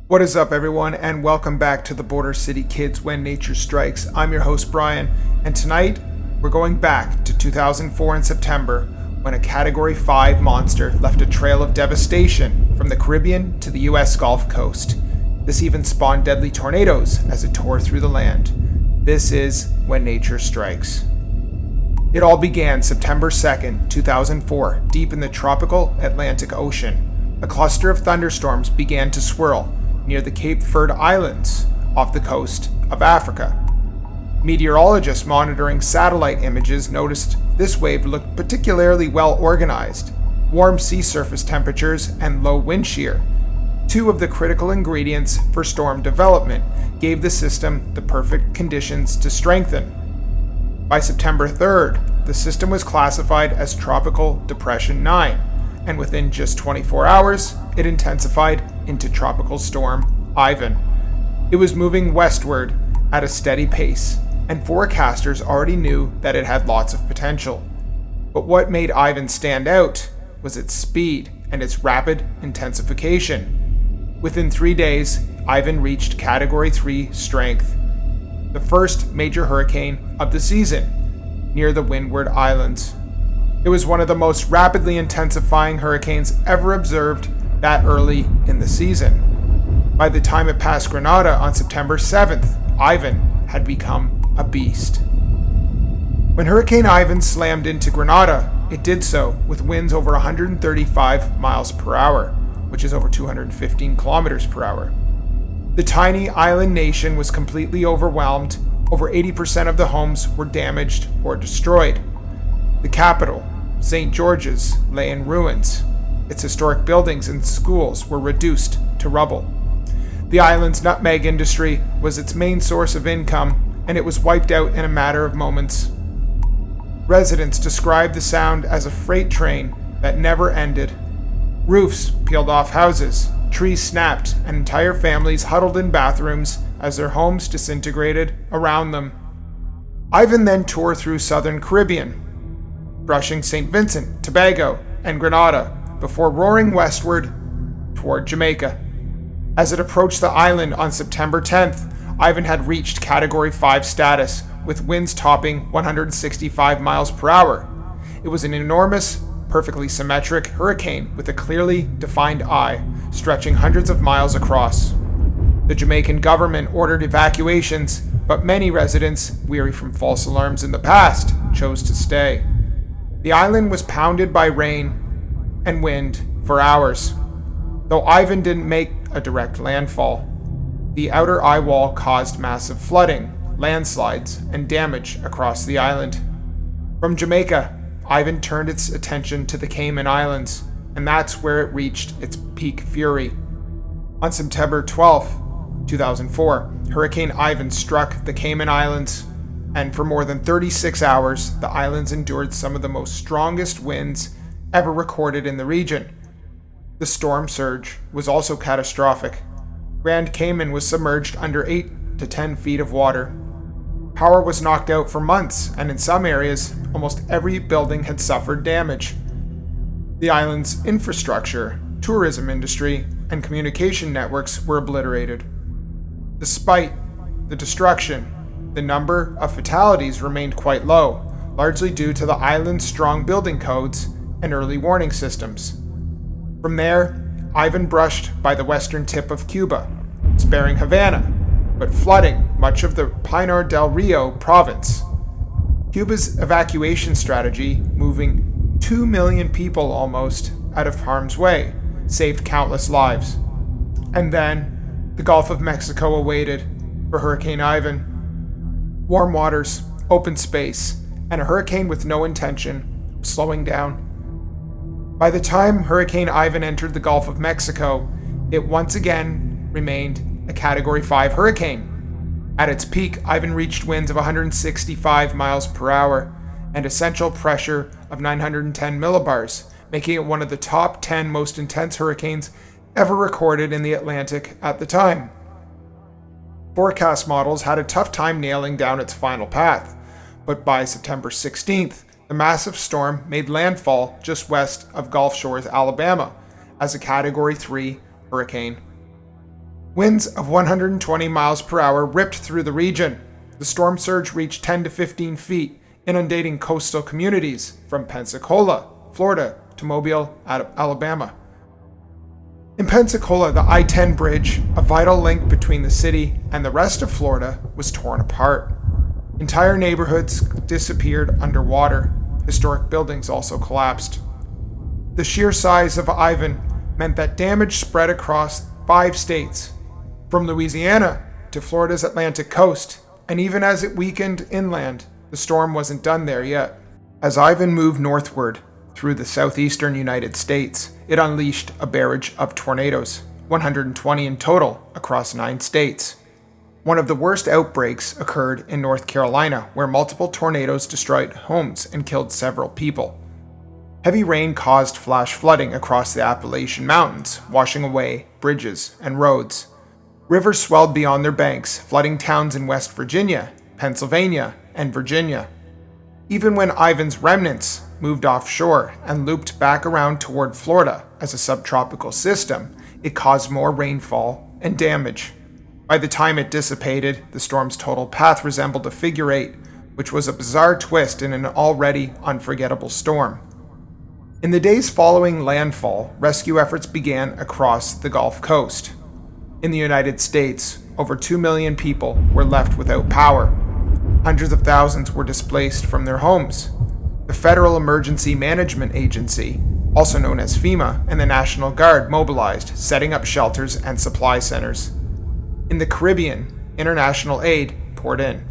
What is up, everyone, and welcome back to the Border City Kids When Nature Strikes. I'm your host, Brian, and tonight we're going back to 2004 in September when a Category 5 monster left a trail of devastation from the Caribbean to the US Gulf Coast. This even spawned deadly tornadoes as it tore through the land. This is When Nature Strikes. It all began September 2nd, 2004, deep in the tropical Atlantic Ocean. A cluster of thunderstorms began to swirl near the Cape Verde Islands off the coast of Africa. Meteorologists monitoring satellite images noticed this wave looked particularly well organized. Warm sea surface temperatures and low wind shear, two of the critical ingredients for storm development, gave the system the perfect conditions to strengthen. By September 3rd, the system was classified as Tropical Depression 9, and within just 24 hours, it intensified into Tropical Storm Ivan. It was moving westward at a steady pace, and forecasters already knew that it had lots of potential. But what made Ivan stand out was its speed and its rapid intensification. Within 3 days, Ivan reached Category 3 strength, the first major hurricane of the season, near the Windward Islands. It was one of the most rapidly intensifying hurricanes ever observed that early in the season. By the time it passed Grenada on September 7th, Ivan had become a beast. When Hurricane Ivan slammed into Grenada, it did so with winds over 135 miles per hour, which is over 215 kilometers per hour. The tiny island nation was completely overwhelmed. Over 80% of the homes were damaged or destroyed. The capital, St. George's, lay in ruins. Its historic buildings and schools were reduced to rubble. The island's nutmeg industry was its main source of income, and it was wiped out in a matter of moments. Residents described the sound as a freight train that never ended. Roofs peeled off houses, trees snapped, and entire families huddled in bathrooms as their homes disintegrated around them. Ivan then tore through southern Caribbean, brushing St. Vincent, Tobago, and Grenada, before roaring westward toward Jamaica. As it approached the island on September 10th, Ivan had reached Category 5 status, with winds topping 165 miles per hour. It was an enormous, perfectly symmetric hurricane with a clearly defined eye, stretching hundreds of miles across. The Jamaican government ordered evacuations, but many residents, weary from false alarms in the past, chose to stay. The island was pounded by rain and wind for hours. Though Ivan didn't make a direct landfall, the outer eye wall caused massive flooding, landslides, and damage across the island. From Jamaica, Ivan turned its attention to the Cayman Islands, and that's where it reached its peak fury. On September 12, 2004, Hurricane Ivan struck the Cayman Islands, and for more than 36 hours, the islands endured some of the most strongest winds ever recorded in the region. The storm surge was also catastrophic. Grand Cayman was submerged under 8 to 10 feet of water. Power was knocked out for months, and in some areas, almost every building had suffered damage. The island's infrastructure, tourism industry, and communication networks were obliterated. Despite the destruction, the number of fatalities remained quite low, largely due to the island's strong building codes and early warning systems. From there, Ivan brushed by the western tip of Cuba, sparing Havana, but flooding much of the Pinar del Rio province. Cuba's evacuation strategy, moving 2 million people almost out of harm's way, saved countless lives. And then, the Gulf of Mexico awaited for Hurricane Ivan. Warm waters, open space, and a hurricane with no intention of slowing down. By the time Hurricane Ivan entered the Gulf of Mexico, it once again remained a Category 5 hurricane. At its peak, Ivan reached winds of 165 miles per hour and a central pressure of 910 millibars, making it one of the top 10 most intense hurricanes ever recorded in the Atlantic at the time. Forecast models had a tough time nailing down its final path, but by September 16th, the massive storm made landfall just west of Gulf Shores, Alabama, as a Category 3 hurricane. Winds of 120 miles per hour ripped through the region. The storm surge reached 10 to 15 feet, inundating coastal communities from Pensacola, Florida, to Mobile, Alabama. In Pensacola, the I-10 bridge, a vital link between the city and the rest of Florida, was torn apart. Entire neighborhoods disappeared underwater. Historic buildings also collapsed. The sheer size of Ivan meant that damage spread across 5 states, from Louisiana to Florida's Atlantic coast, and even as it weakened inland, the storm wasn't done there yet. As Ivan moved northward through the southeastern United States, it unleashed a barrage of tornadoes, 120 in total across 9 states. One of the worst outbreaks occurred in North Carolina, where multiple tornadoes destroyed homes and killed several people. Heavy rain caused flash flooding across the Appalachian Mountains, washing away bridges and roads. Rivers swelled beyond their banks, flooding towns in West Virginia, Pennsylvania, and Virginia. Even when Ivan's remnants moved offshore and looped back around toward Florida as a subtropical system, it caused more rainfall and damage. By the time it dissipated, the storm's total path resembled a figure 8, which was a bizarre twist in an already unforgettable storm. In the days following landfall, rescue efforts began across the Gulf Coast. In the United States, over 2 million people were left without power. Hundreds of thousands were displaced from their homes. The Federal Emergency Management Agency, also known as FEMA, and the National Guard mobilized, setting up shelters and supply centers. In the Caribbean, international aid poured in.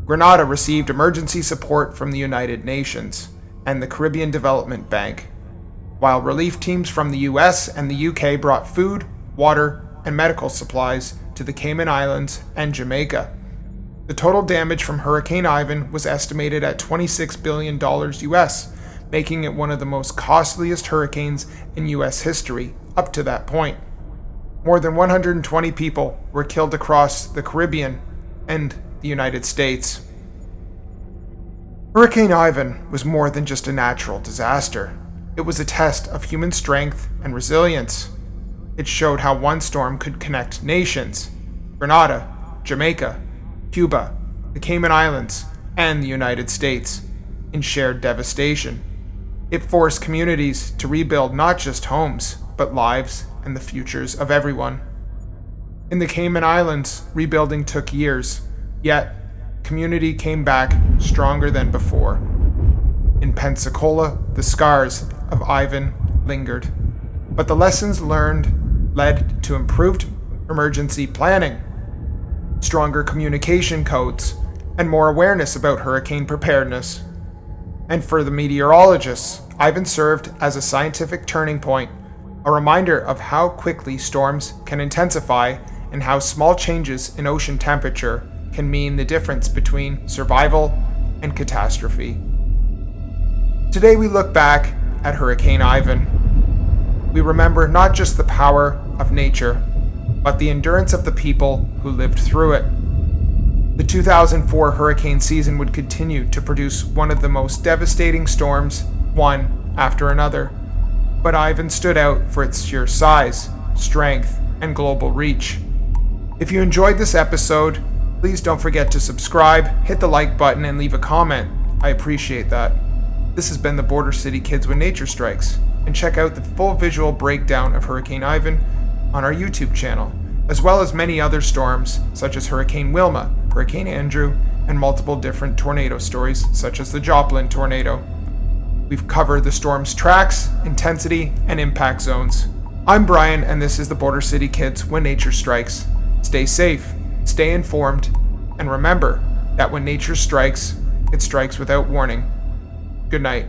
Grenada received emergency support from the United Nations and the Caribbean Development Bank, while relief teams from the US and the UK brought food, water, and medical supplies to the Cayman Islands and Jamaica. The total damage from Hurricane Ivan was estimated at $26 billion US, making it one of the most costliest hurricanes in US history up to that point. More than 120 people were killed across the Caribbean and the United States. Hurricane Ivan was more than just a natural disaster. It was a test of human strength and resilience. It showed how one storm could connect nations: Grenada, Jamaica, Cuba, the Cayman Islands, and the United States, in shared devastation. It forced communities to rebuild not just homes, but lives and the futures of everyone. In the Cayman Islands, rebuilding took years, yet community came back stronger than before. In Pensacola, the scars of Ivan lingered, but the lessons learned led to improved emergency planning, stronger communication codes, and more awareness about hurricane preparedness. And for the meteorologists, Ivan served as a scientific turning point, a reminder of how quickly storms can intensify and how small changes in ocean temperature can mean the difference between survival and catastrophe. Today we look back at Hurricane Ivan. We remember not just the power of nature, but the endurance of the people who lived through it. The 2004 hurricane season would continue to produce one of the most devastating storms, one after another. But Ivan stood out for its sheer size, strength, and global reach. If you enjoyed this episode, please don't forget to subscribe, hit the like button, and leave a comment. I appreciate that. This has been the Border City Kids When Nature Strikes, and check out the full visual breakdown of Hurricane Ivan on our YouTube channel, as well as many other storms such as Hurricane Wilma, Hurricane Andrew, and multiple different tornado stories such as the Joplin tornado. We've covered the storm's tracks, intensity, and impact zones. I'm Brian, and this is the Border City Kids When Nature Strikes. Stay safe, stay informed, and remember that when nature strikes, it strikes without warning. Good night.